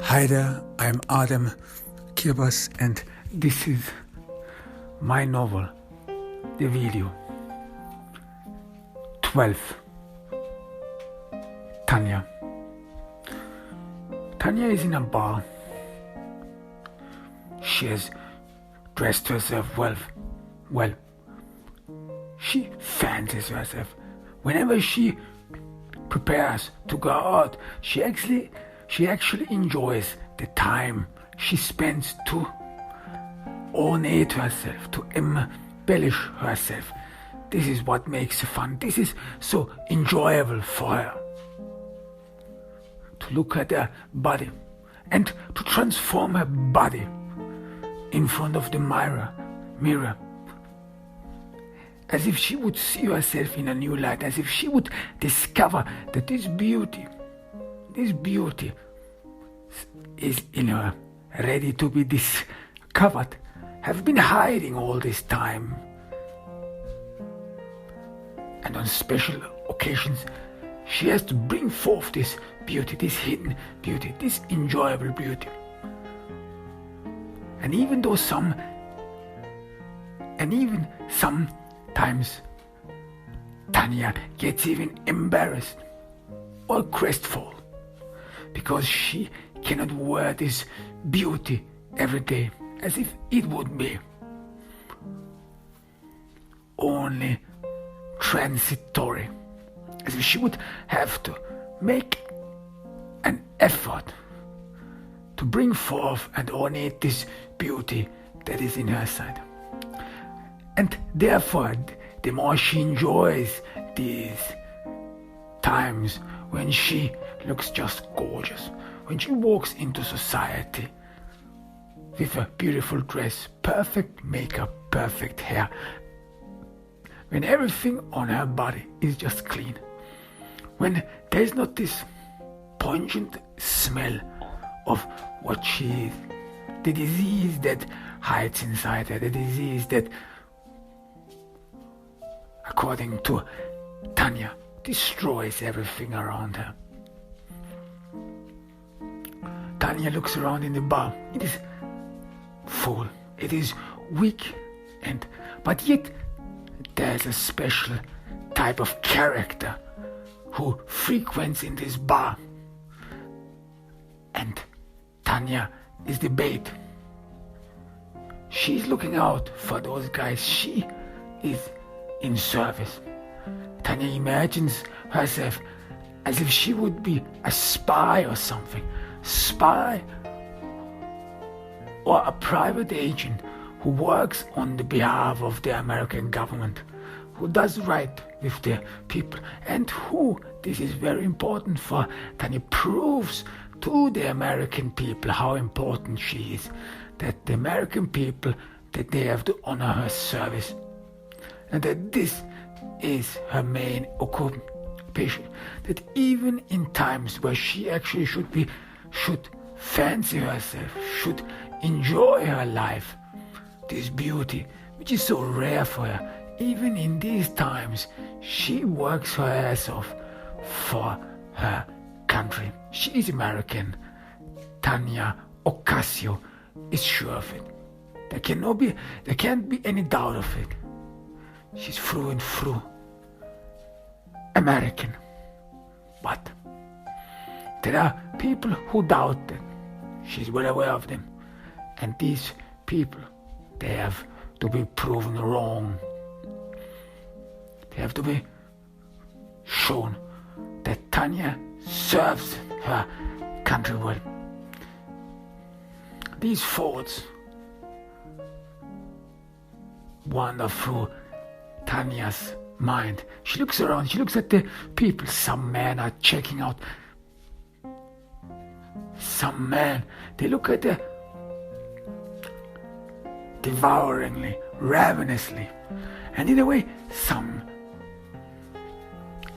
Hi there, I'm Adam Kirbas and this is my novel, the video 12. Tanya. Tanya is in a bar. She has dressed herself well. She fancies herself. Whenever she prepares to go out, she actually enjoys the time she spends to ornate herself, to embellish herself. This is what makes it fun. This is so enjoyable for her. To look at her body and to transform her body in front of the mirror. As if she would see herself in a new light, as if she would discover that this beauty is in her, ready to be discovered, have been hiding all this time. And on special occasions, she has to bring forth this beauty, this hidden beauty, this enjoyable beauty. And even sometimes Tanya gets even embarrassed or crestfallen because she cannot wear this beauty every day, as if it would be only transitory, as if she would have to make an effort to bring forth and ornate this beauty that is in her side. And therefore, the more she enjoys these times when she looks just gorgeous, when she walks into society with a beautiful dress, perfect makeup, perfect hair, when everything on her body is just clean, when there's not this pungent smell of what she is, the disease that hides inside her, the disease that, according to Tanya, destroys everything around her. Tanya looks around in the bar. It is full, it is weak, but yet there's a special type of character who frequents in this bar. And Tanya is the bait. She's looking out for those guys. She is in service. Tanya imagines herself as if she would be a spy or something. Spy or a private agent who works on the behalf of the American government, who does right with the people, and who, this is very important for Tanya, proves to the American people how important she is, that the American people, that they have to honor her service, and that this is her main occupation, that even in times where she actually should fancy herself, should enjoy her life, this beauty which is so rare for her, even in these times she works her ass off for her country. She is American. Tanya Ocasio is sure of it. There can't be any doubt of it. She's through and through American. But there are people who doubt that. She's well aware of them. And these people, they have to be proven wrong. They have to be shown that Tanya serves her country well. These thoughts wander through Tanya's mind. She looks around, she looks at the people. Some men are checking out. Some men, they look at her devouringly, ravenously. And in a way, some,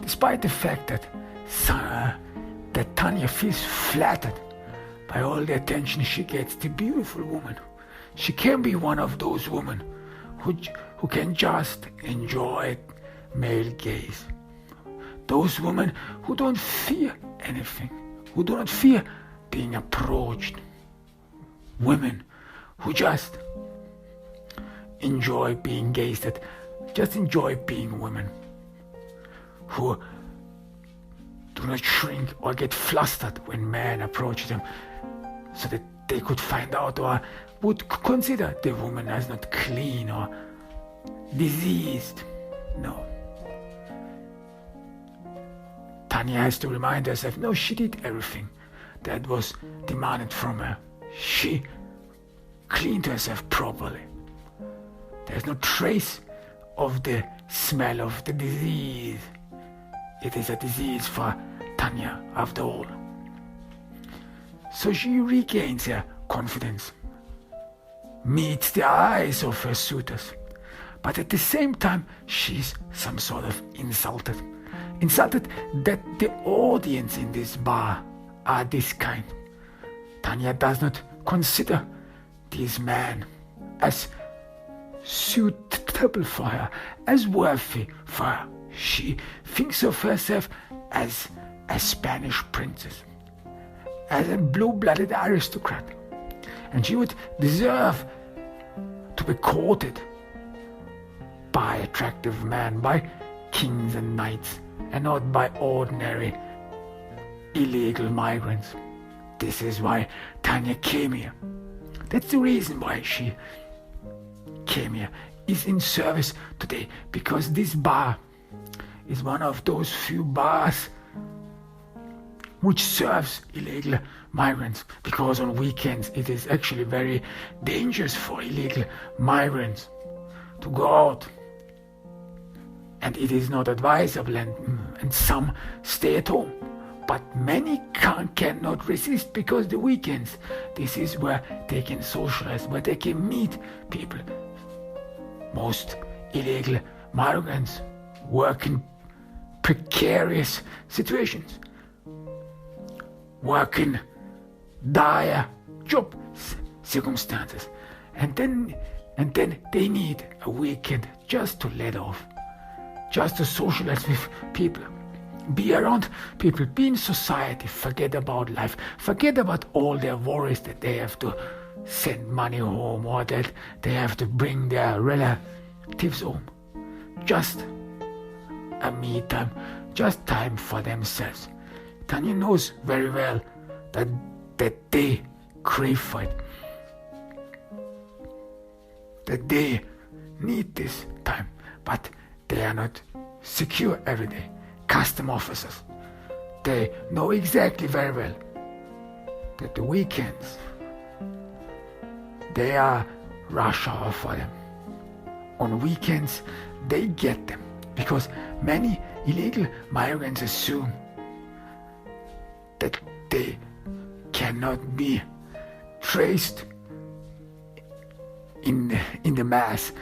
despite the fact that Tanya feels flattered by all the attention she gets, the beautiful woman, she can be one of those women who can just enjoy male gaze. Those women who don't fear anything, who do not fear being approached. Women who just enjoy being gazed at, just enjoy being women, who do not shrink or get flustered when men approach them, so that they could find out or would consider the woman as not clean or diseased. No. Tanya has to remind herself, no, she did everything that was demanded from her. She cleaned herself properly. There's no trace of the smell of the disease. It is a disease for Tanya, after all. So she regains her confidence, meets the eyes of her suitors, but at the same time she's some sort of insulted that the audience in this bar are this kind. Tanya does not consider these men as suitable for her, as worthy for her. She thinks of herself as a Spanish princess, as a blue-blooded aristocrat, and she would deserve to be courted by attractive men, by kings and knights, and not by ordinary illegal migrants. This is why Tanya came here. That's the reason why she came here, is in service today, because this bar is one of those few bars which serves illegal migrants, because on weekends it is actually very dangerous for illegal migrants to go out, and it is not advisable, and some stay at home. But many cannot resist, because the weekends, this is where they can socialize, where they can meet people. Most illegal migrants work in precarious situations, work in dire job circumstances, and then they need a weekend just to let off, just to socialize with people, be around people, be in society, forget about life, forget about all their worries that they have to send money home or that they have to bring their relatives home. Just a me time, just time for themselves. Tanya knows very well that they crave for it, that they need this time, but they are not secure every day. Custom officers, they know exactly very well that the weekends, they are rush hour for them. On weekends, they get them, because many illegal migrants assume that they cannot be traced in the mass,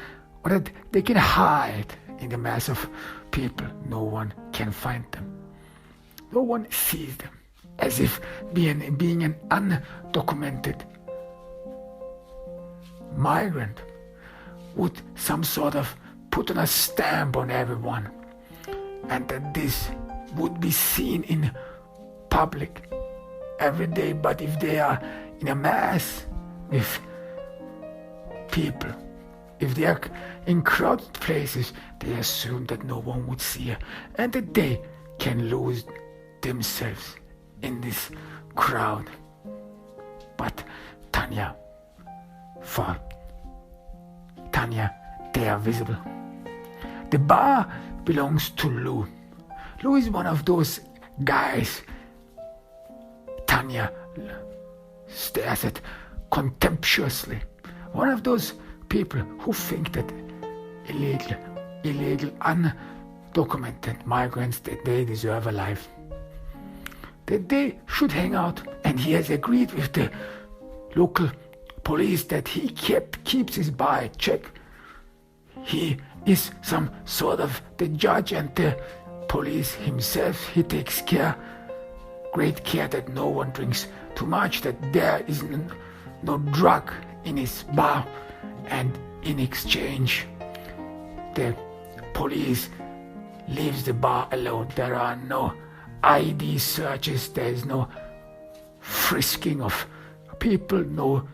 or that they can hide in the mass of people. No one can find them. No one sees them, as if being an undocumented migrant would some sort of put on a stamp on everyone, and that this would be seen in public every day. But if they are in a mass with people, if they are in crowded places, they assume that no one would see her, and that they can lose themselves in this crowd. But for Tanya, they are visible. The bar belongs to Lou. Lou is one of those guys Tanya stares at contemptuously. One of those people who think that illegal, undocumented migrants, that they deserve a life, that they should hang out. And he has agreed with the local police that he keeps his bar in check. He is some sort of the judge and the police himself. He takes great care that no one drinks too much, that there is no drug in his bar, and in exchange the police leaves the bar alone. There are no ID searches, there is no frisking of people. No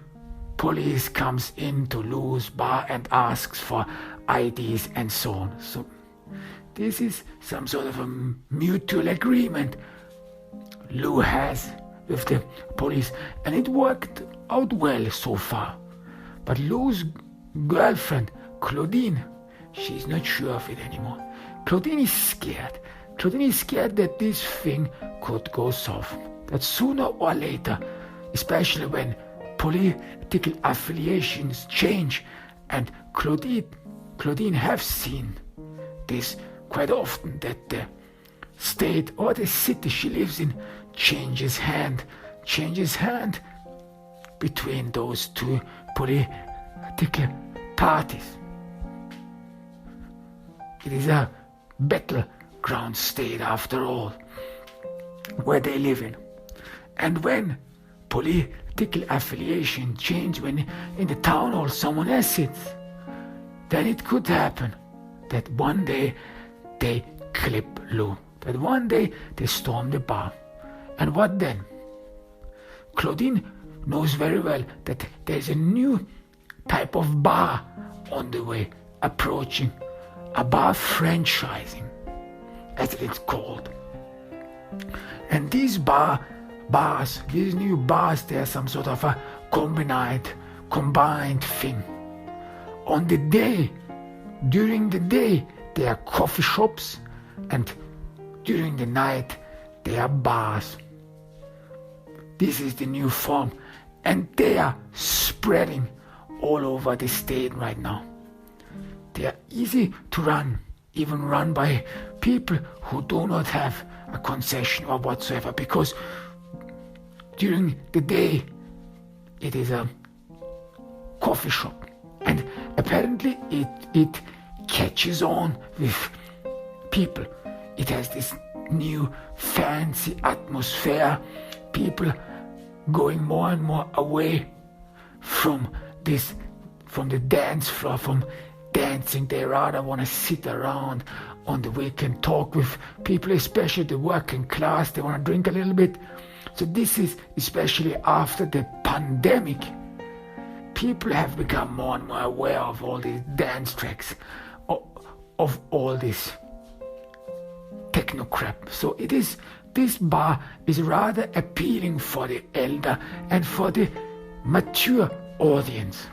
police comes into Lou's bar and asks for IDs and so on. So this is some sort of a mutual agreement Lou has with the police, and it worked out well so far. But Lou's girlfriend, Claudine, she's not sure of it anymore. Claudine is scared. Claudine is scared that this thing could go soft. That sooner or later, especially when political affiliations change, and Claudine have seen this quite often, that the state or the city she lives in changes hand between those two political parties. It is a battleground state after all, where they live in. And when political affiliation change, when in the town hall someone else sits, then it could happen that one day they clip Lou, that one day they storm the bar. And what then? Claudine knows very well that there's a new type of bar on the way, approaching, a bar franchising, as it's called. And these bars, these new bars, they're some sort of a combined thing. During the day, they are coffee shops, and during the night, they are bars. This is the new form, and they are spreading all over the state right now. They are easy to run, even run by people who do not have a concession or whatsoever, because during the day it is a coffee shop, and apparently it catches on with people. It has this new fancy atmosphere, people going more and more away from the dance floor, from dancing. They rather want to sit around on the weekend, talk with people, especially the working class. They want to drink a little bit. So this is especially after the pandemic. People have become more and more aware of all these dance tracks, of all this techno crap. So this bar is rather appealing for the elder and for the mature audience.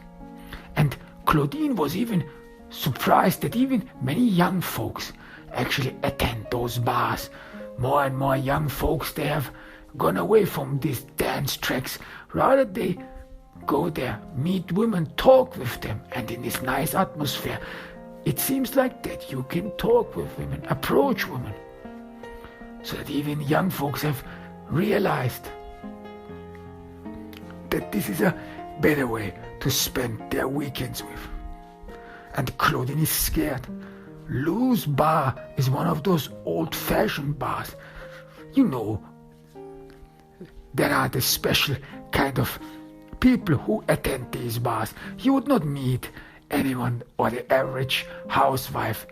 And Claudine was even surprised that even many young folks actually attend those bars. More and more young folks, they have gone away from these dance tracks. Rather, they go there, meet women, talk with them, and in this nice atmosphere, it seems like that you can talk with women, approach women. So that even young folks have realized that this is a better way to spend their weekends with. And Claudine is scared. Lou's bar is one of those old-fashioned bars. You know, there are the special kind of people who attend these bars. You would not meet anyone or the average housewife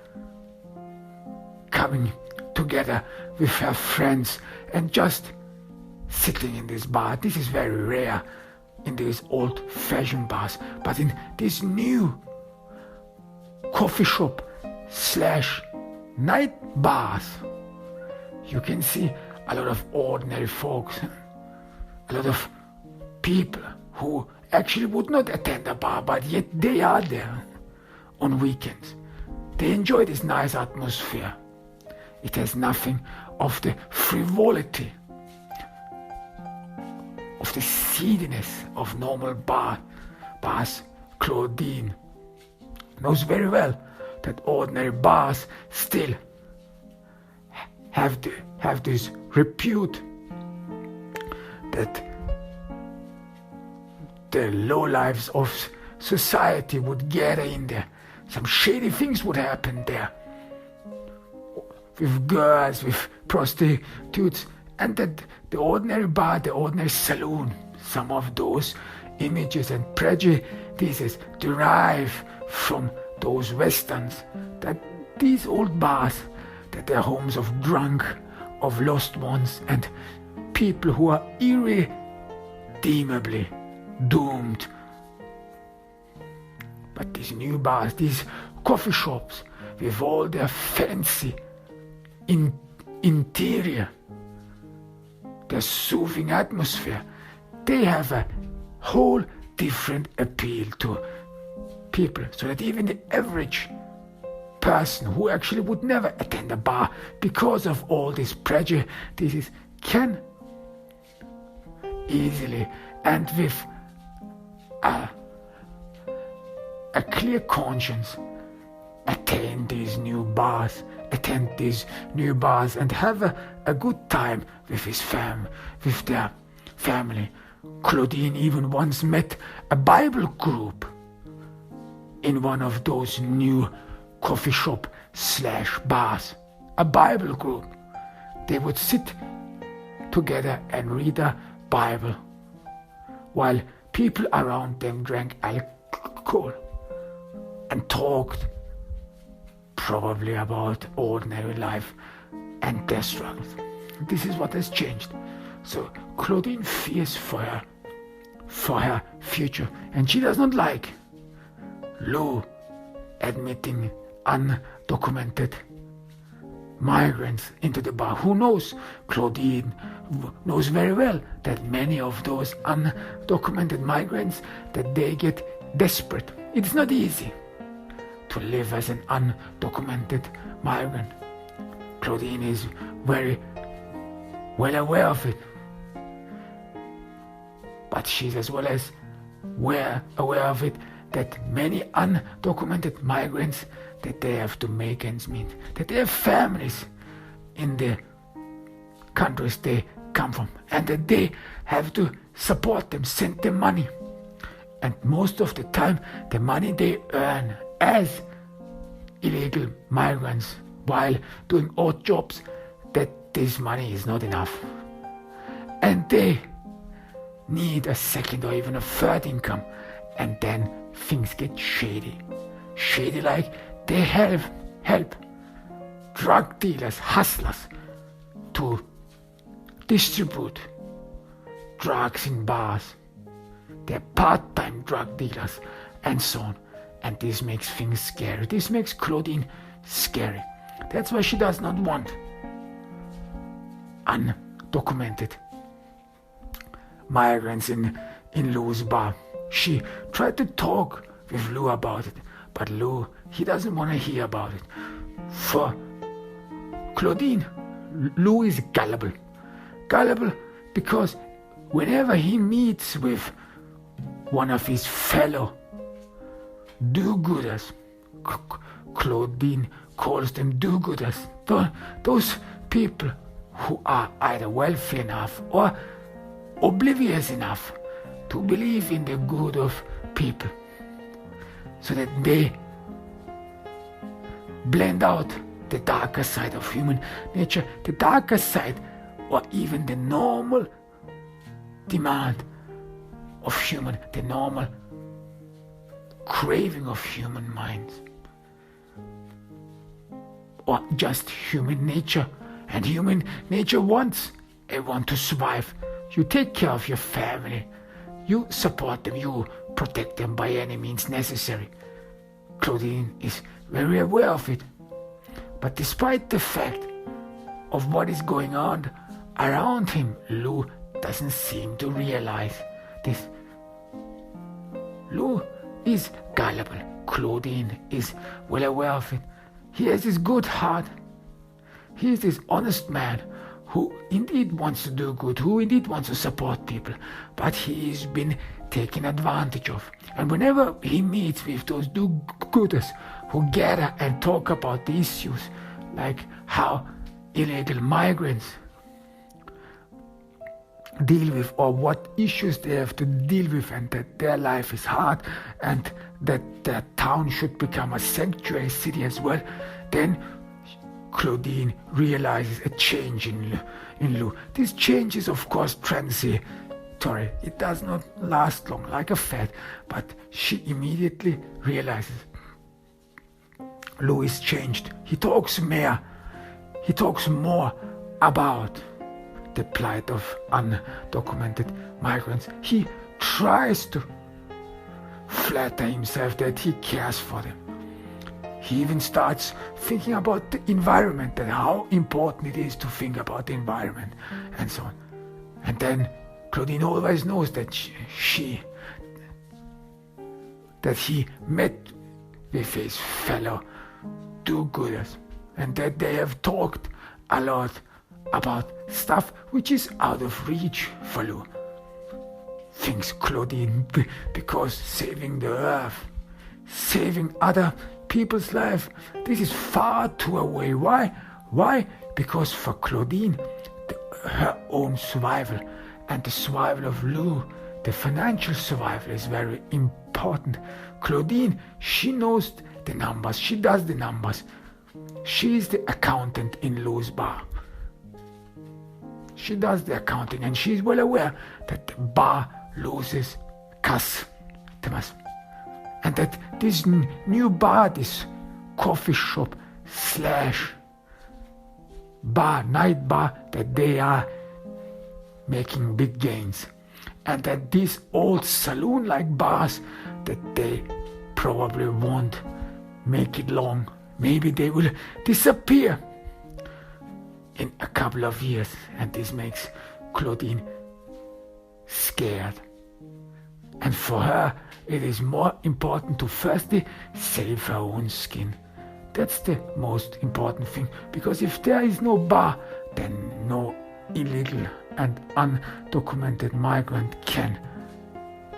coming together with her friends and just sitting in this bar. This is very rare in these old-fashioned bars. But in this new coffee shop / night bars, you can see a lot of ordinary folks, a lot of people who actually would not attend a bar, but yet they are there on weekends. They enjoy this nice atmosphere. It has nothing of the frivolity, of the seediness of normal bars. Claudine knows very well that ordinary bars still have this repute that the lowlifes of society would gather in there. Some shady things would happen there, with girls, with prostitutes, and that the ordinary bar, the ordinary saloon, some of those images and prejudices derive from those westerns, that these old bars, that they're homes of drunk, of lost ones, and people who are irredeemably doomed. But these new bars, these coffee shops, with all their fancy interior, their soothing atmosphere, they have a whole different appeal to people, so that even the average person who actually would never attend a bar because of all this prejudices can easily and with a clear conscience attend these new bars and have a good time with with their family. Claudine even once met a Bible group in one of those new coffee shop / bars. A Bible group. They would sit together and read a Bible while people around them drank alcohol and talked probably about ordinary life and their struggles. This is what has changed. So Claudine fears for her future, and she does not like Lou admitting undocumented migrants into the bar. Who knows? Claudine knows very well that many of those undocumented migrants, that they get desperate. It's not easy to live as an undocumented migrant. Claudine is very well aware of it. But she's as well as aware of it that many undocumented migrants, that they have to make ends meet, that they have families in the countries they come from, and that they have to support them, send them money. And most of the time, the money they earn as illegal migrants while doing odd jobs, that this money is not enough. And they need a second or even a third income, and then things get shady. Shady like they help drug dealers, hustlers, to distribute drugs in bars. They're part-time drug dealers and so on. And this makes things scary. This makes Claudine scary. That's why she does not want undocumented migrants in Lou's bar. She tried to talk with Lou about it, but Lou, he doesn't want to hear about it. For Claudine, Lou is gullible. Gullible because whenever he meets with one of his fellow do-gooders, Claudine calls them do-gooders, those people who are either wealthy enough or oblivious enough to believe in the good of people, so that they blend out the darker side of human nature, the darker side, or even the normal demand of the normal craving of human minds, or just human nature. And human nature wants everyone to survive. You take care of your family, you support them, you protect them by any means necessary. Claudine is very aware of it. But despite the fact of what is going on around him, Lou doesn't seem to realize this. Lou is gullible. Claudine is well aware of it. He has this good heart. He is this honest man who indeed wants to do good, who indeed wants to support people, but he's been taken advantage of. And whenever he meets with those do-gooders who gather and talk about the issues, like how illegal migrants deal with, or what issues they have to deal with, and that their life is hard, and that their town should become a sanctuary city as well, then Claudine realizes a change in Lou. This change is of course transitory. It does not last long, like a fad, but she immediately realizes Lou is changed. He talks more about the plight of undocumented migrants. He tries to flatter himself that he cares for them. He even starts thinking about the environment and how important it is to think about the environment and so on. And then Claudine always knows that that he met with his fellow do-gooders and that they have talked a lot about stuff which is out of reach for Lou. Thinks Claudine, because saving the earth, saving other people's life, this is far too away. Why? Because for Claudine, her own survival and the survival of Lou, the financial survival, is very important. Claudine, she knows the numbers, she does the numbers. She is the accountant in Lou's bar. She does the accounting and she is well aware that the bar loses customers. And that this new bar, this coffee shop / bar, night bar, that they are making big gains. And that these old saloon-like bars, that they probably won't make it long. Maybe they will disappear in a couple of years. And this makes Claudine scared. And for her, it is more important to firstly save her own skin. That's the most important thing. Because if there is no bar, then no illegal and undocumented migrant can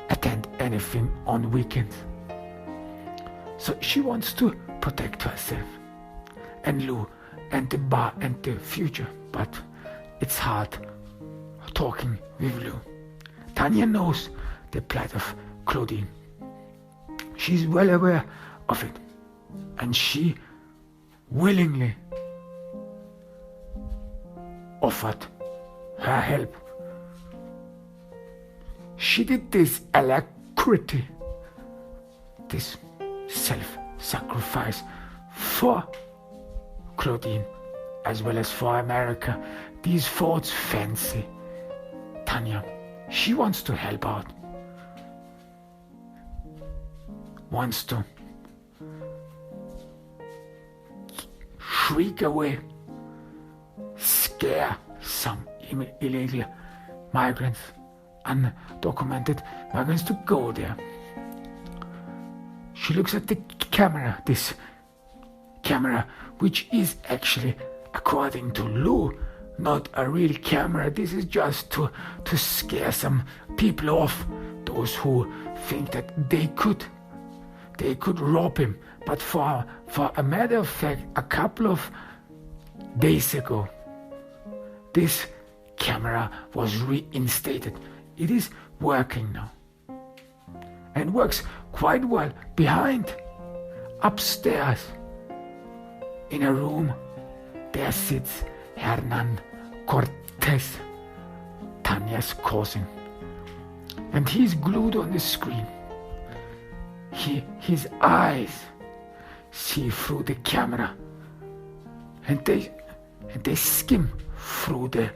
attend anything on weekends. So she wants to protect herself and Lou and the bar and the future. But it's hard talking with Lou. Tanya knows the plight of Claudine. She's well aware of it. And she willingly offered her help. She did this alacrity, this self-sacrifice for Claudine as well as for America. These thoughts fancy Tanya. She wants to help out. Wants to shriek away, scare some illegal migrants, undocumented migrants, to go there. She looks at the camera, this camera, which is actually, according to Lou, not a real camera. This is just to scare some people off, those who think that they could rob him. But for a matter of fact, a couple of days ago, this camera was reinstated. It is working now. And works quite well behind, upstairs, in a room. There sits Hernan Cortez, Tanya's cousin. And he's glued on the screen. His eyes see through the camera, and they skim through the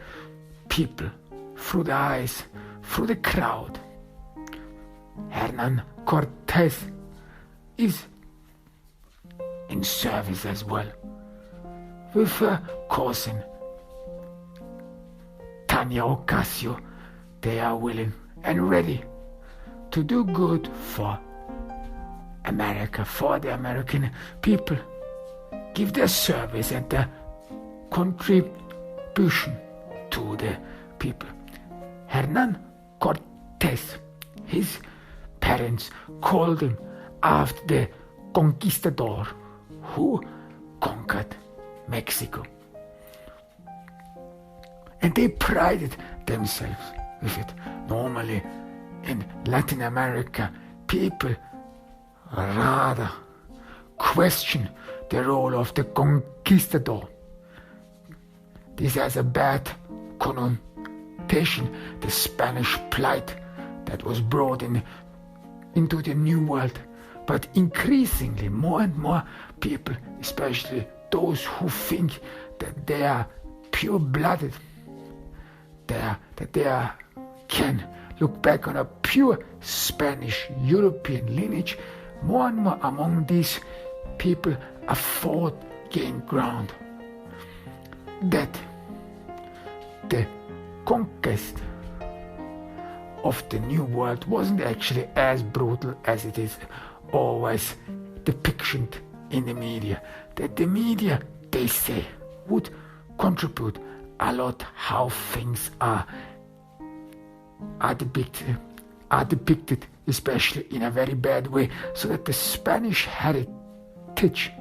people, through the eyes, through the crowd. Hernan Cortez is in service as well, with her cousin Tanya Ocasio. They are willing and ready to do good for America, for the American people, give their service and their contribution to the people. Hernan Cortez, his parents called him after the conquistador who conquered Mexico. And they prided themselves with it. Normally in Latin America, people rather question the role of the conquistador. This has a bad connotation, the Spanish plight that was brought into the New World. But increasingly, more and more people, especially those who think that they are pure-blooded, they can look back on a pure Spanish European lineage, more and more among these people a thought gained ground that the conquest of the New World wasn't actually as brutal as it is always depicted in the media. That the media, they say, would contribute a lot how things are depicted, especially in a very bad way, so that the Spanish heritage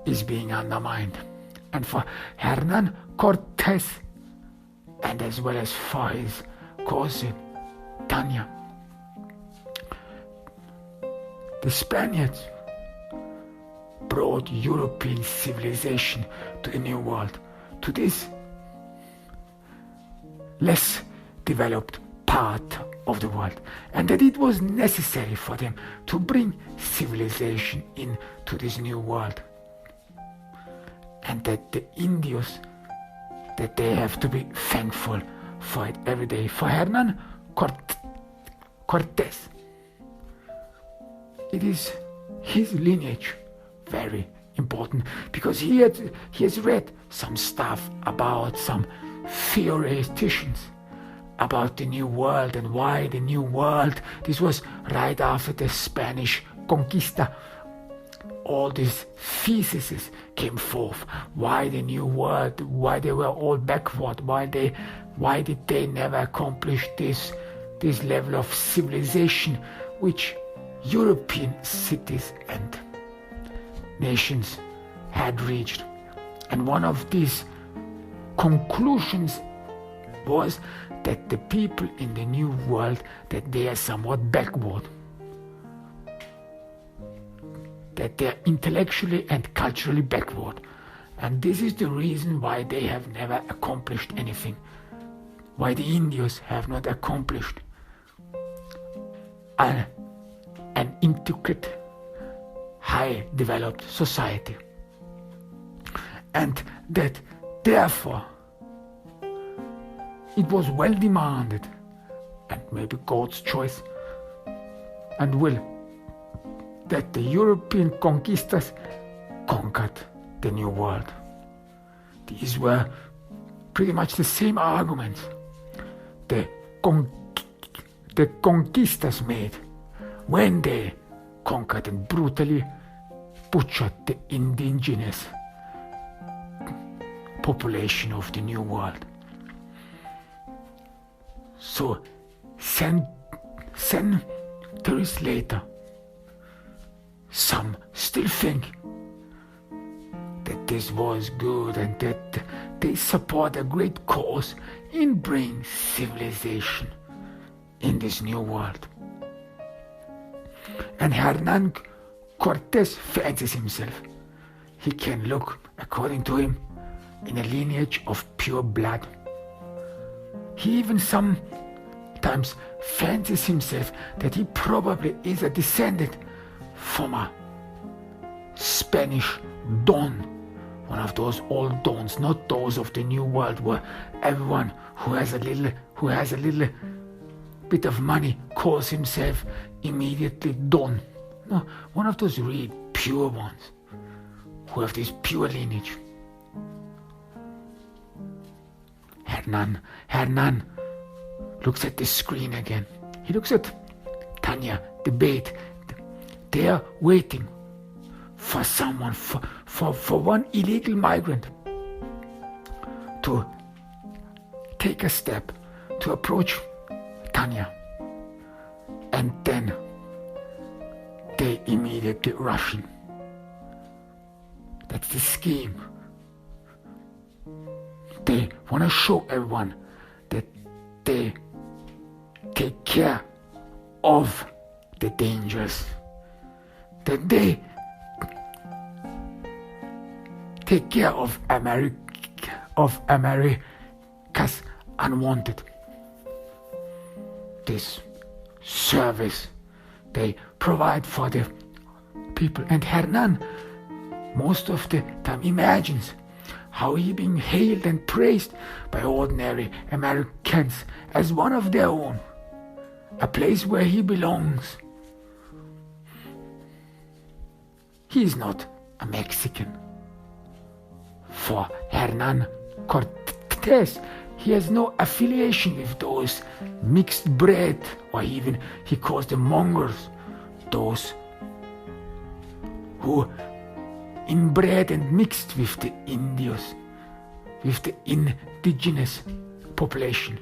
is being undermined. And for Hernan Cortes, and as well as for his cousin Tanya, the Spaniards brought European civilization to the New World, to this less developed part of the world, and that it was necessary for them to bring civilization into this new world, and that the Indios, that they have to be thankful for it every day. For Hernan Cortes, it is his lineage very important, because he has read some stuff about some theoreticians about the New World and why the New World. This was right after the Spanish Conquista. All these theses came forth. Why the New World? Why they were all backward? Why did they never accomplish this level of civilization which European cities and nations had reached? And one of these conclusions was that the people in the New World, that they are somewhat backward, that they are intellectually and culturally backward, and this is the reason why they have never accomplished anything, why the Indios have not accomplished an intricate, high developed society, and that therefore it was well demanded, and maybe God's choice and will, that the European conquistadors conquered the New World. These were pretty much the same arguments the conquistadors made when they conquered and brutally butchered the indigenous population of the New World. So, centuries later, some still think that this was good and that they support a great cause in bringing civilization in this new world. And Hernan Cortes fancies himself. He can look, according to him, in a lineage of pure blood. He even sometimes fancies himself that he probably is a descendant from a Spanish Don, one of those old Dons, not those of the New World where everyone who has a little bit of money calls himself immediately Don. No, one of those really pure ones who have this pure lineage. Hernan looks at the screen again. He looks at Tanya, the bait. They are waiting for someone, for one illegal migrant to take a step to approach Tanya. And then they immediately rush in. That's the scheme. They want to show everyone that they take care of the dangers, that they take care of America's unwanted. This service they provide for the people. And Hernan most of the time imagines how he being hailed and praised by ordinary Americans as one of their own, a place where he belongs. He is not a Mexican. For Hernan Cortés, he has no affiliation with those mixed breed, or even he calls them mongrels, those who inbred and mixed with the Indios, with the indigenous population.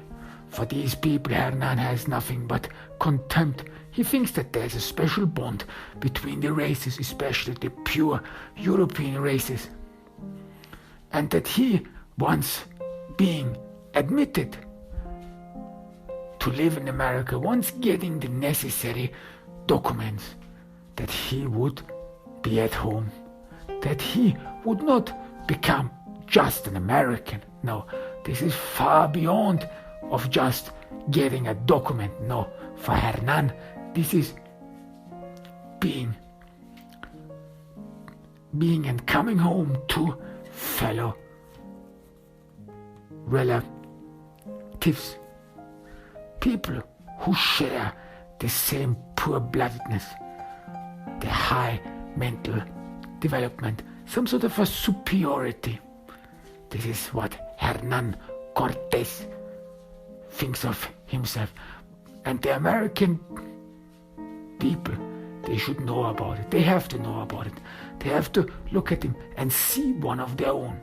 For these people, Hernan has nothing but contempt. He thinks that there's a special bond between the races, especially the pure European races, and that he, once being admitted to live in America, once getting the necessary documents, that he would be at home, that he would not become just an American. No, this is far beyond of just getting a document. No, for Hernan, this is being and coming home to fellow relatives, people who share the same pure-bloodedness, the high mental development, some sort of a superiority. This is what Hernan Cortés thinks of himself. And the American people, they should know about it. They have to know about it. They have to look at him and see one of their own.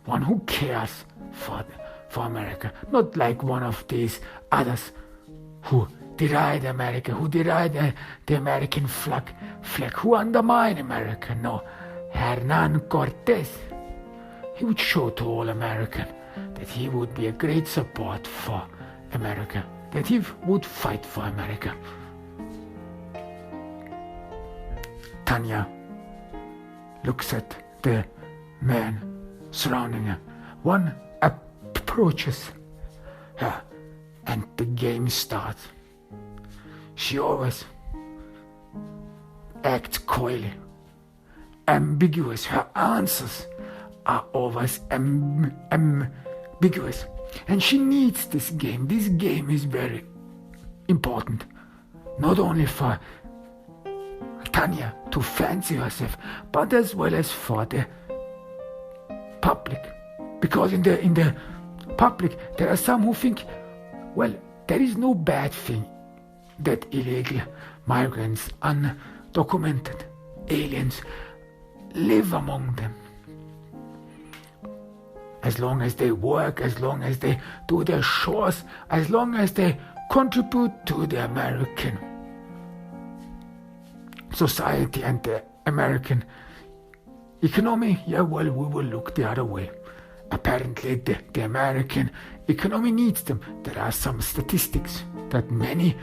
One who cares for America. Not like one of these others who deride America, who deride the American flag, who undermine America. No, Hernan Cortés, he would show to all Americans that he would be a great support for America, that he would fight for America. Tanya looks at the man surrounding her. One approaches her and the game starts. She always acts coyly, ambiguous. Her answers are always ambiguous. And she needs this game. This game is very important, not only for Tanya to fancy herself, but as well as for the public. Because in the public, there are some who think, well, there is no bad thing that illegal migrants, undocumented aliens, live among them. As long as they work, as long as they do their chores, as long as they contribute to the American society and the American economy, yeah, well, we will look the other way. Apparently, the American economy needs them. There are some statistics that many,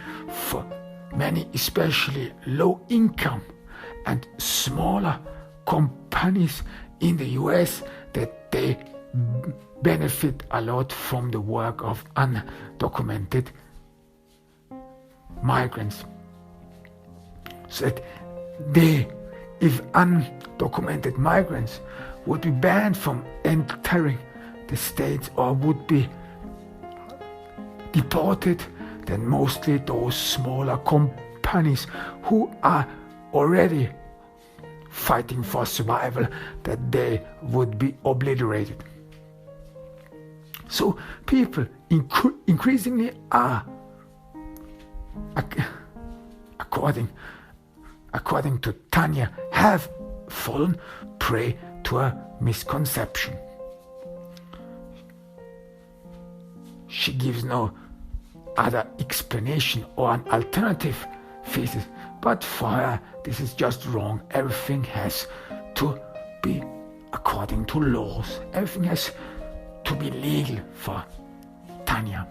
especially low income and smaller companies in the US, that they benefit a lot from the work of undocumented migrants. So that if undocumented migrants would be banned from entering the States or would be deported, then mostly those smaller companies who are already fighting for survival, that they would be obliterated. So people increasingly are, according to Tanya, have fallen prey to a misconception. She gives no other explanation or an alternative thesis, but for her this is just wrong. Everything has to be according to laws. Everything has to be legal for Tanya.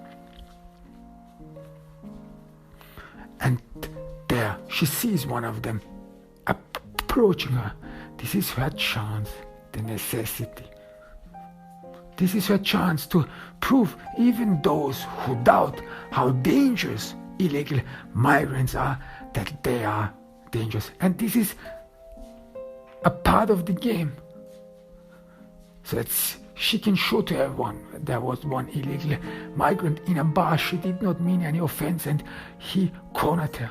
And there she sees one of them approaching her. This is her chance, the necessity. This is her chance to prove even those who doubt how dangerous illegal migrants are, that they are dangerous. And this is a part of the game. so that she can show to everyone there was one illegal migrant in a bar. She did not mean any offense, and he cornered her.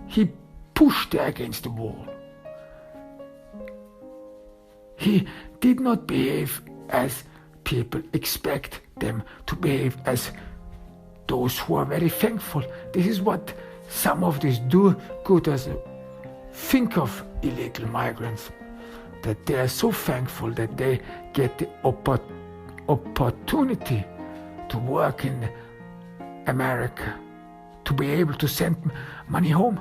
He pushed her against the wall. He did not behave as people expect them to behave, as those who are very thankful. This is what some of these do-gooders think of illegal migrants, that they are so thankful that they get the opportunity to work in America, to be able to send money home,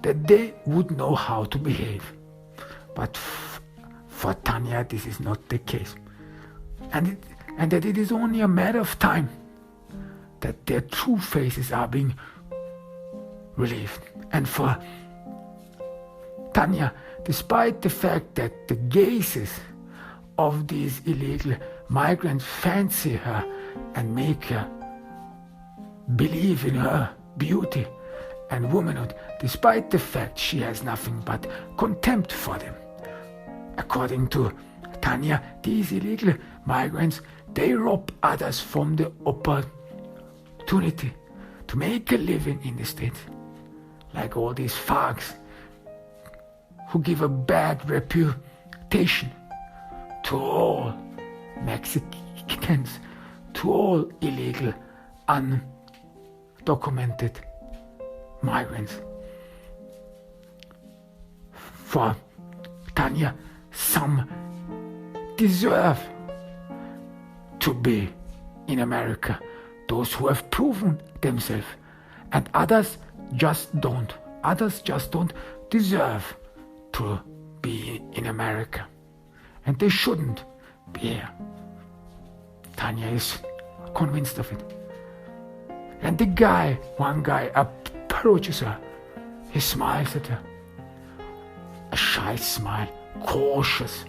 that they would know how to behave. But for Tanya, this is not the case. And that it is only a matter of time that their true faces are being relieved. And for Tanya, despite the fact that the gazes of these illegal migrants fancy her and make her believe in her beauty and womanhood, despite the fact she has nothing but contempt for them. According to Tanya, these illegal migrants, they rob others from the opportunity to make a living in the States. Like all these thugs who give a bad reputation to all Mexicans, to all illegal, undocumented migrants. For Tanya, some deserve to be in America, those who have proven themselves, and others just don't. Others just don't deserve to be in America, and they shouldn't be here. Tanya is convinced of it. And one guy approaches her. He smiles at her. A shy smile, cautious.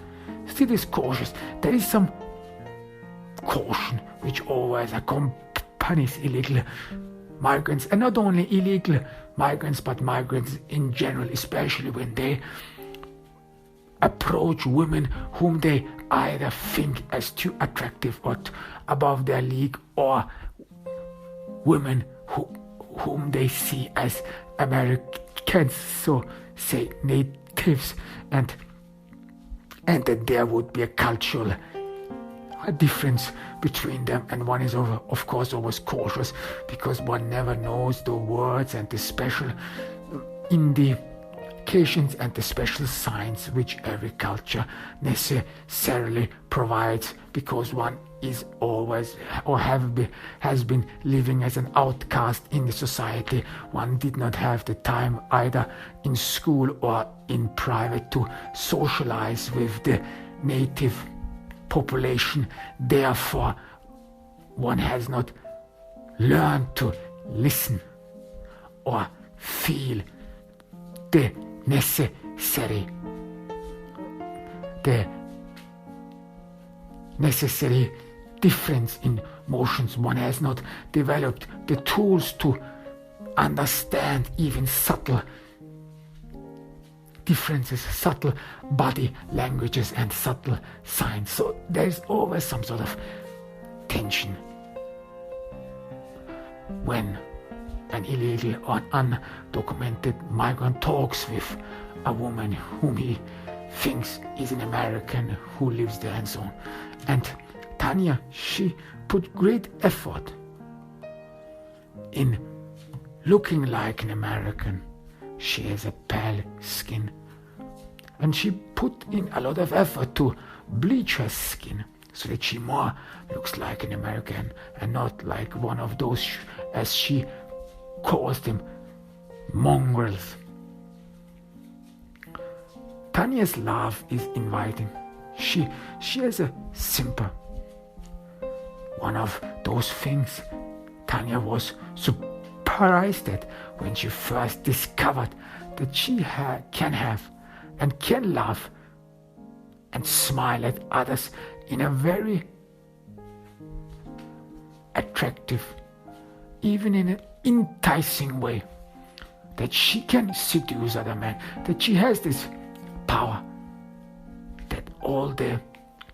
Still is cautious. There is some caution which always accompanies illegal migrants, and not only illegal migrants, but migrants in general, especially when they approach women whom they either think as too attractive or above their league, or women whom they see as Americans, so say natives, and that there would be a cultural difference between them, and one is of course always cautious, because one never knows the words and the special indications and the special signs which every culture necessarily provides, because one is always or has been living as an outcast in the society. One did not have the time either in school or in private to socialize with the native population. Therefore, one has not learned to listen or feel the necessary difference in motions. One has not developed the tools to understand even subtle differences, subtle body languages and subtle signs. So there is always some sort of tension when an illegal or undocumented migrant talks with a woman whom he thinks is an American who lives there and so on. And Tanya, she put great effort in looking like an American. She has a pale skin, and she put in a lot of effort to bleach her skin so that she more looks like an American and not like one of those, as she calls them, mongrels. Tanya's laugh is inviting. She has a simper. One of those things Tanya was surprised at when she first discovered that she can have and can laugh and smile at others in a very attractive, even in an enticing way, that she can seduce other men, that she has this power, all the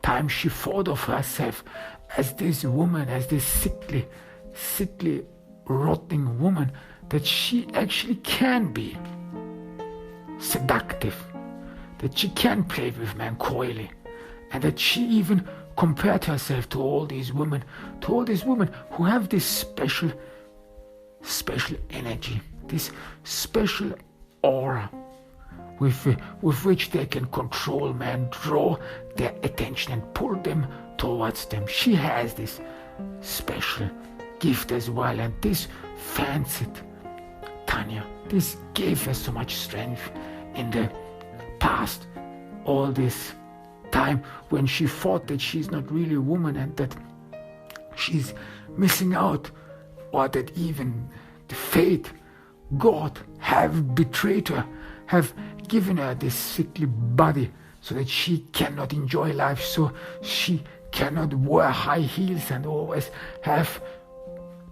time she thought of herself as this woman, as this sickly, rotting woman, that she actually can be seductive, that she can play with men coyly, and that she even compared herself to all these women who have this special energy, this special aura with which they can control men, draw their attention and pull them towards them. She has this special gift as well, and this fancied Tanya. This gave her so much strength in the past, all this time when she thought that she's not really a woman and that she's missing out, or that even the fate, God, have betrayed her, have given her this sickly body so that she cannot enjoy life, so she cannot wear high heels and always have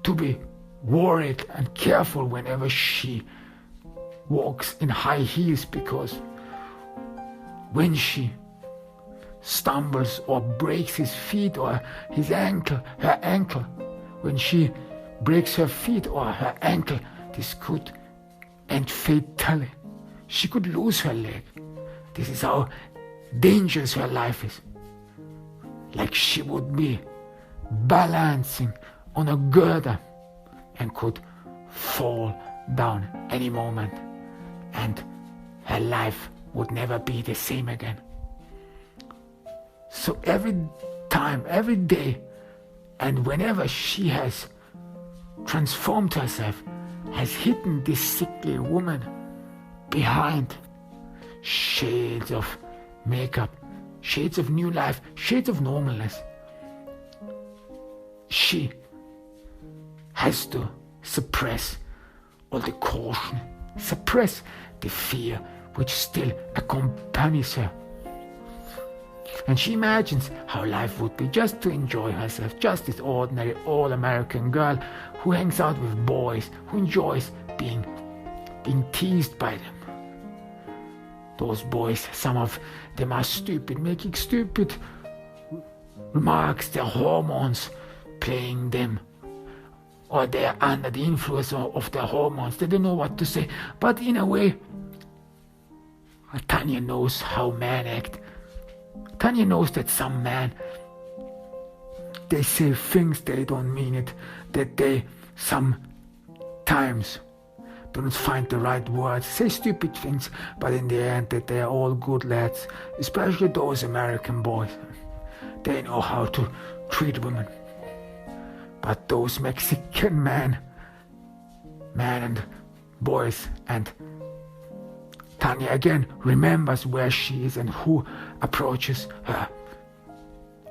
to be worried and careful whenever she walks in high heels, because when she stumbles or breaks his feet or her ankle, when she breaks her feet or her ankle, this could end fatally. She could lose her leg. This is how dangerous her life is. Like she would be balancing on a girder and could fall down any moment, and her life would never be the same again. So every time, every day, and whenever she has transformed herself, has hidden this sickly woman behind shades of makeup, shades of new life, shades of normalness. She has to suppress all the caution, suppress the fear which still accompanies her. And she imagines how life would be just to enjoy herself, just this ordinary all-American girl who hangs out with boys, who enjoys being teased by them. Those boys, some of them are stupid, making stupid remarks, their hormones playing them, or they're under the influence of their hormones. They don't know what to say. But in a way, Tanya knows how men act. Tanya knows that some men, they say things they don't mean it, that they sometimes don't find the right words, say stupid things, but in the end that they are all good lads, especially those American boys. They know how to treat women. But those Mexican men and boys, and Tanya again remembers where she is and who approaches her.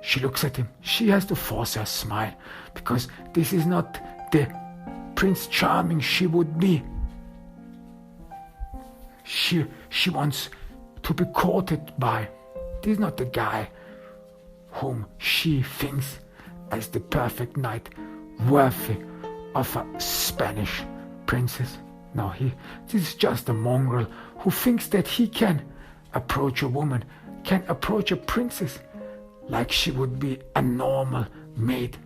She looks at him. She has to force her smile, because this is not the Prince Charming she would be. She wants to be courted by. This is not the guy whom she thinks as the perfect knight, worthy of a Spanish princess. No, this is just a mongrel who thinks that he can approach a woman, can approach a princess like she would be a normal maid,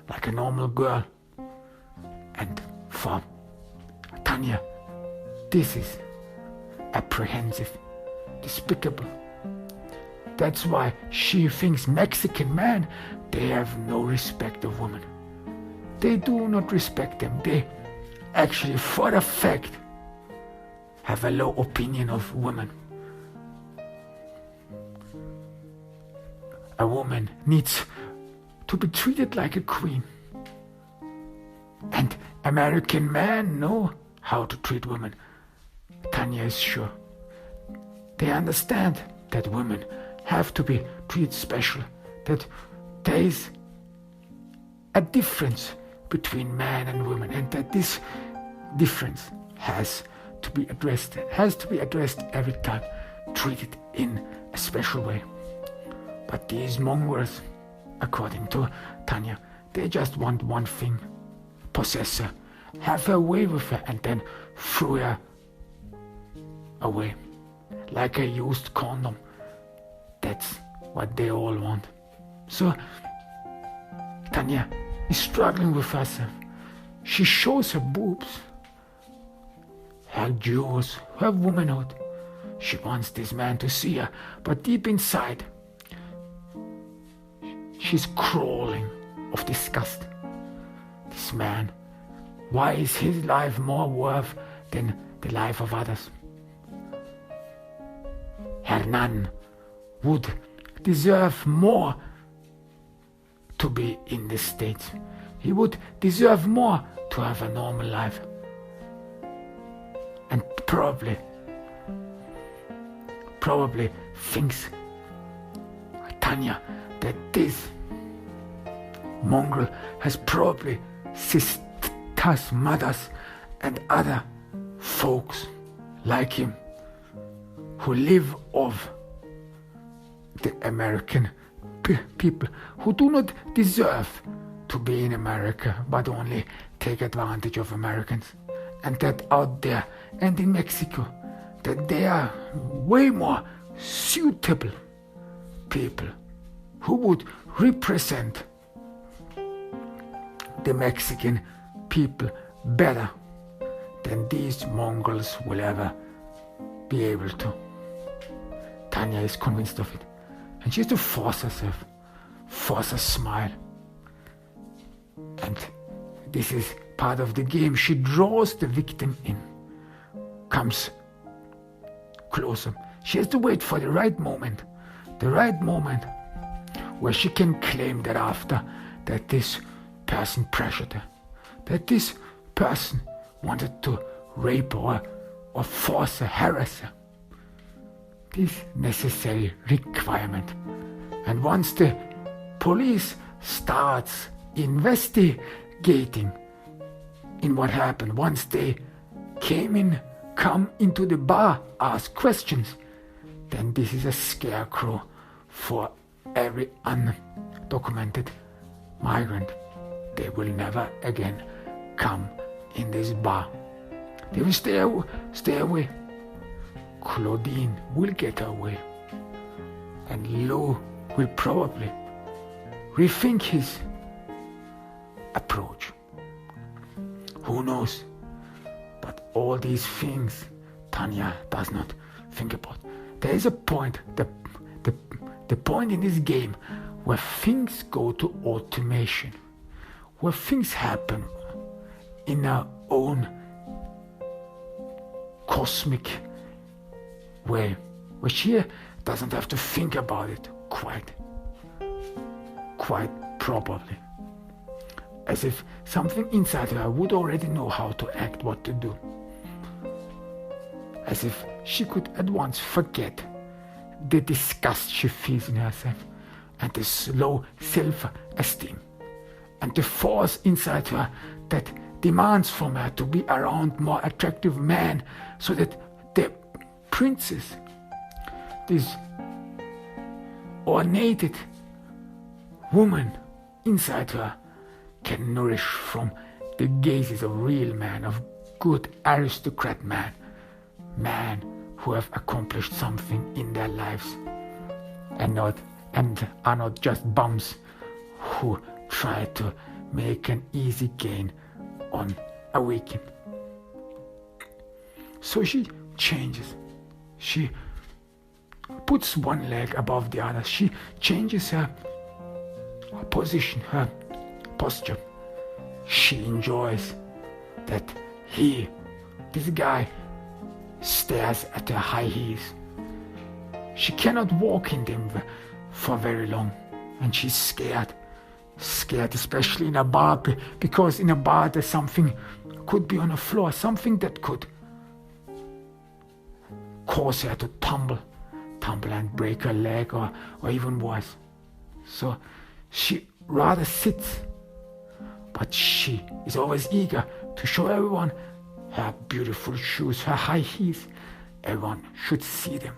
like a normal girl. And for Tanya, this is apprehensive, despicable. That's why she thinks Mexican men, they have no respect of women. They do not respect them. They actually, for a fact, have a low opinion of women. A woman needs to be treated like a queen. And American men know how to treat women. Tanya is sure. They understand that women have to be treated special, that there is a difference between man and woman, and that this difference has to be addressed every time, treated in a special way. But these mongrels, according to Tanya, they just want one thing: possess her, have her way with her, and then throw her away like a used condom. That's what they all want. So Tanya is struggling with herself. She shows her boobs, her jewels, her womanhood. She wants this man to see her, but deep inside, she's crawling of disgust. This man, why is his life more worth than the life of others? Hernan would deserve more to be in the States. He would deserve more to have a normal life. And probably thinks Tanya that this mongrel has probably sisters, mothers, and other folks like him who live off the American people, who do not deserve to be in America but only take advantage of Americans, and that out there and in Mexico that they are way more suitable people who would represent the Mexican people better than these mongrels will ever be able to. Tanya is convinced of it, and she has to force herself, force a smile. And this is part of the game. She draws the victim in, comes closer. She has to wait for the right moment where she can claim that after that this person pressured her, that this person wanted to rape her or force her, harass her. This necessary requirement. And once the police starts investigating in what happened, once they come into the bar, ask questions, then this is a scarecrow for every undocumented migrant. They will never again come in this bar. They will stay away. Claudine will get her way, and Lou will probably rethink his approach. Who knows? But all these things Tanya does not think about. There is a point, the point in this game where things go to automation, where things happen in our own cosmic way, where she doesn't have to think about it quite probably. As if something inside her would already know how to act, what to do. As if she could at once forget the disgust she feels in herself, and the low self-esteem, and the force inside her that demands from her to be around more attractive men, so that the princess, this ornated woman inside her, can nourish from the gazes of real men, of good aristocrat men who have accomplished something in their lives, and are not just bums who try to make an easy gain on a weekend. So she changes. She puts one leg above the other. She changes her position, her posture. She enjoys that this guy, stares at her high heels. She cannot walk in them for very long, and she's scared, especially in a bar, because in a bar there's something could be on the floor, something that could cause her to tumble and break her leg, or even worse. So she rather sits, but she is always eager to show everyone her beautiful shoes, her high heels. Everyone should see them.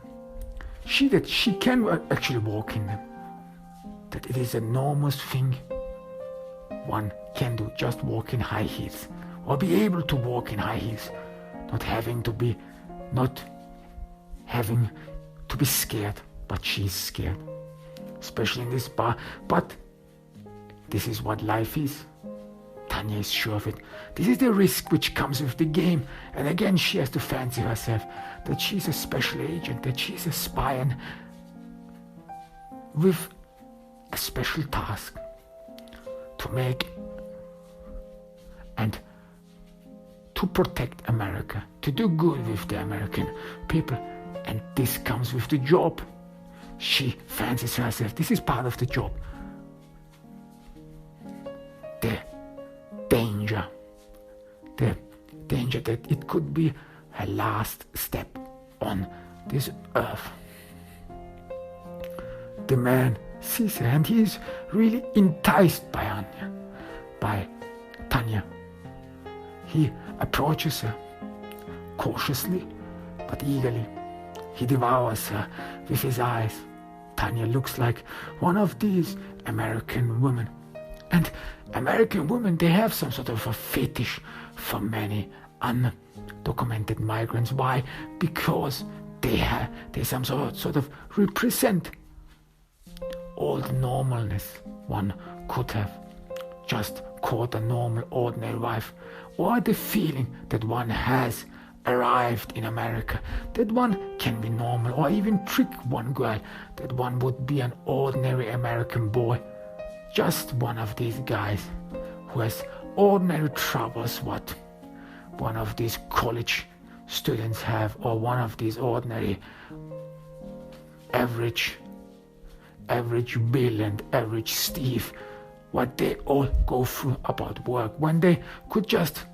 That she can actually walk in them. That it is an enormous thing one can do, just walk in high heels, or be able to walk in high heels, not having to be scared, but she's scared, especially in this bar. But this is what life is. Tanya is sure of it. This is the risk which comes with the game. And again, she has to fancy herself that she's a special agent, that she's a spy, and with a special task to make and to protect America, to do good with the American people. And this comes with the job. She fancies herself. This is part of the job. The danger that it could be her last step on this earth. The man sees her and he is really enticed by Tanya. He approaches her cautiously but eagerly. He devours her with his eyes. Tanya looks like one of these American women. And American women, they have some sort of a fetish for many undocumented migrants. Why? Because they some sort of represent all the normalness one could have just caught a normal, ordinary wife, or the feeling that one has arrived in America, that one can be normal, or even trick one girl that one would be an ordinary American boy, just one of these guys who has ordinary troubles what one of these college students have, or one of these ordinary average Bill and average Steve, what they all go through about work, when they could just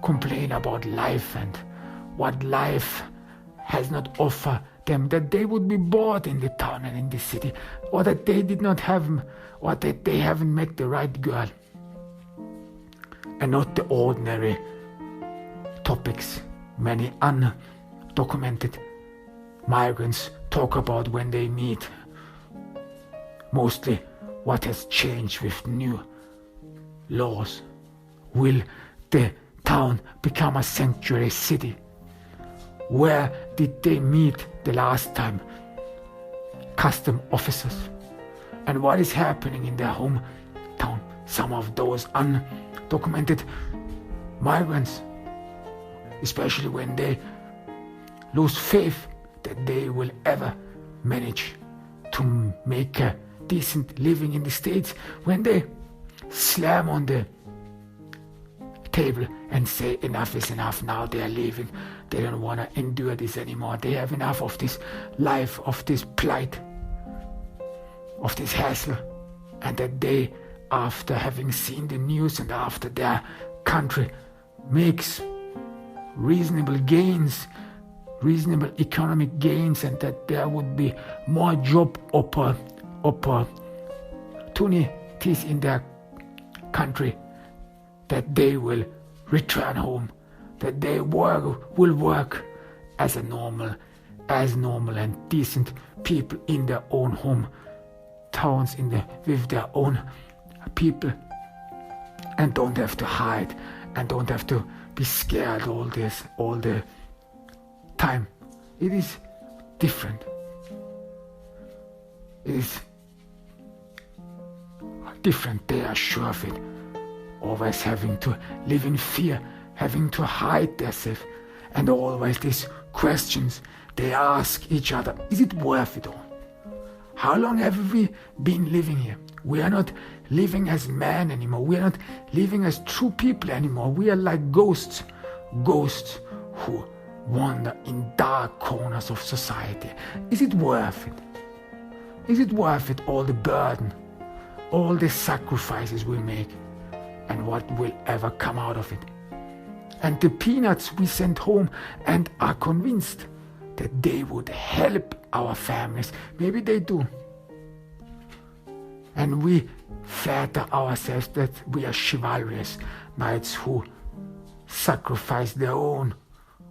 complain about life and what life has not offered them, that they would be bored in the town and in the city, or that they did not have, or that they haven't met the right girl, and not the ordinary topics many undocumented migrants talk about when they meet. Mostly what has changed with new laws. Will the town become a sanctuary city? Where did they meet the last time? Custom officers. And what is happening in their hometown? Some of those undocumented migrants, especially when they lose faith that they will ever manage to make a decent living in the States, when they slam on the table and say enough is enough, now they are leaving, they don't want to endure this anymore, they have enough of this life, of this plight, of this hassle, and that they, after having seen the news and after their country makes reasonable economic gains, and that there would be more job opportunities in their country, that they will return home, that they will work as normal and decent people in their own hometowns, with their own people, and don't have to hide and don't have to be scared all the time. It is different. It is different. They are sure of it. Always having to live in fear, having to hide themselves, and always these questions they ask each other: is it worth it all? How long have we been living here? We are not living as men anymore. We are not living as true people anymore. We are like ghosts who wander in dark corners of society. Is it worth it? Is it worth it, all the burden, all the sacrifices we make, and what will ever come out of it? And the peanuts we send home and are convinced that they would help our families. Maybe they do. And we flatter ourselves that we are chivalrous knights who sacrifice their own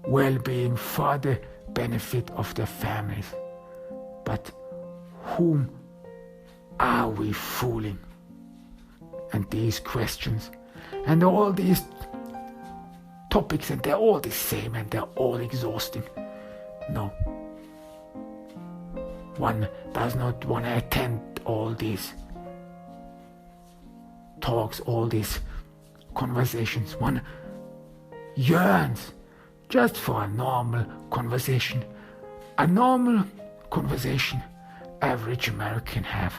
well-being for the benefit of their families. But whom are we fooling? And these questions and all these topics, and they're all the same and they're all exhausting. No. one does not want to attend all these talks, all these conversations. One yearns just for a normal conversation. A normal conversation average American have,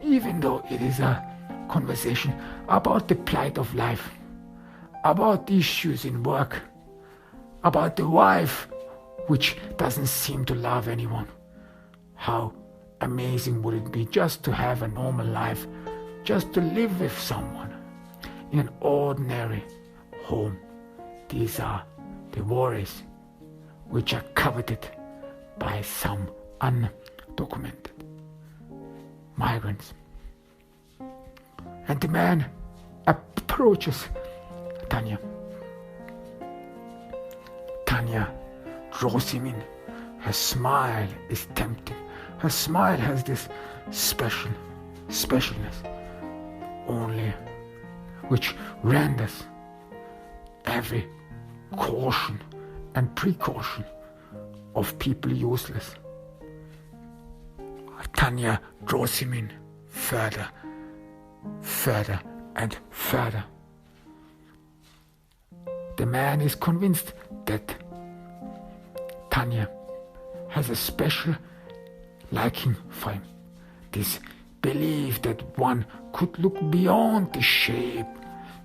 even though it is a conversation about the plight of life, about issues in work, about the wife which doesn't seem to love anyone. How amazing would it be just to have a normal life, just to live with someone in an ordinary home. These are the worries which are coveted by some undocumented migrants. And the man approaches Tanya. Tanya draws him in. Her smile is tempting. Her smile has this specialness only, which renders every caution and precaution of people useless. Tanya draws him in further and further. The man is convinced that Tanya has a special liking for him. This belief that one could look beyond the shape,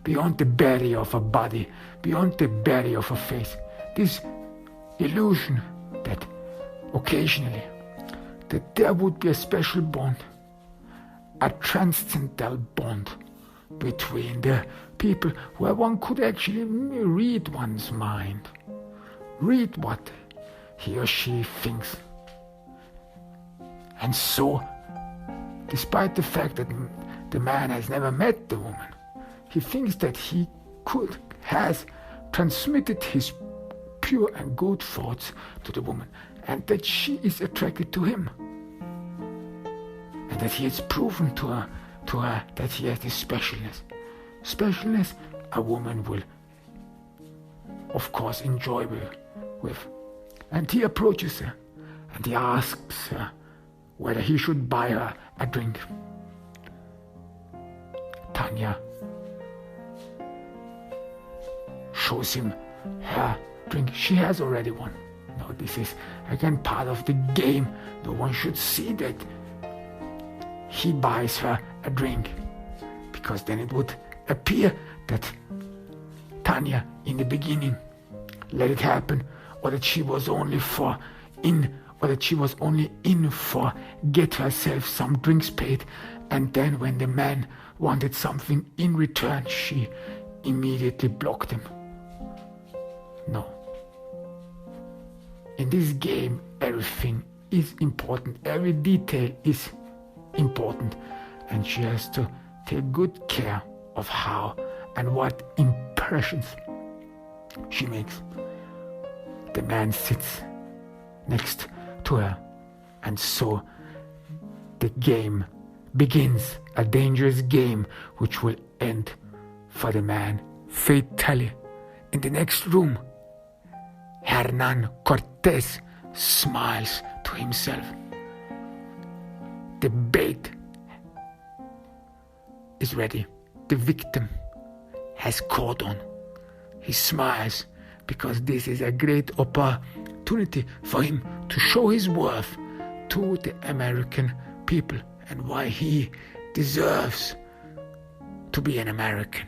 beyond the barrier of a body, beyond the barrier of a face. This illusion that occasionally that there would be a special bond, a transcendental bond between the people, where one could actually read one's mind, read what he or she thinks. And so, despite the fact that the man has never met the woman, he thinks that he has transmitted his pure and good thoughts to the woman, and that she is attracted to him, and that he has proven to her that he has this specialness a woman will of course enjoy with. And he approaches her and he asks her whether he should buy her a drink. Tanya shows him her drink. She has already one. No, this is again part of the game. No one should see that he buys her a drink, because then it would appear that Tanya in the beginning let it happen, or that she was only in for get herself some drinks paid, and then when the man wanted something in return, she immediately blocked him. No. In this game, everything is important. Every detail is important, and she has to take good care of how and what impressions she makes. The man sits next to her, and so the game begins, a dangerous game which will end for the man fatally. In the next room, Hernan Cortez smiles to himself. The bait is ready. The victim has caught on. He smiles because this is a great opportunity for him to show his worth to the American people and why he deserves to be an American.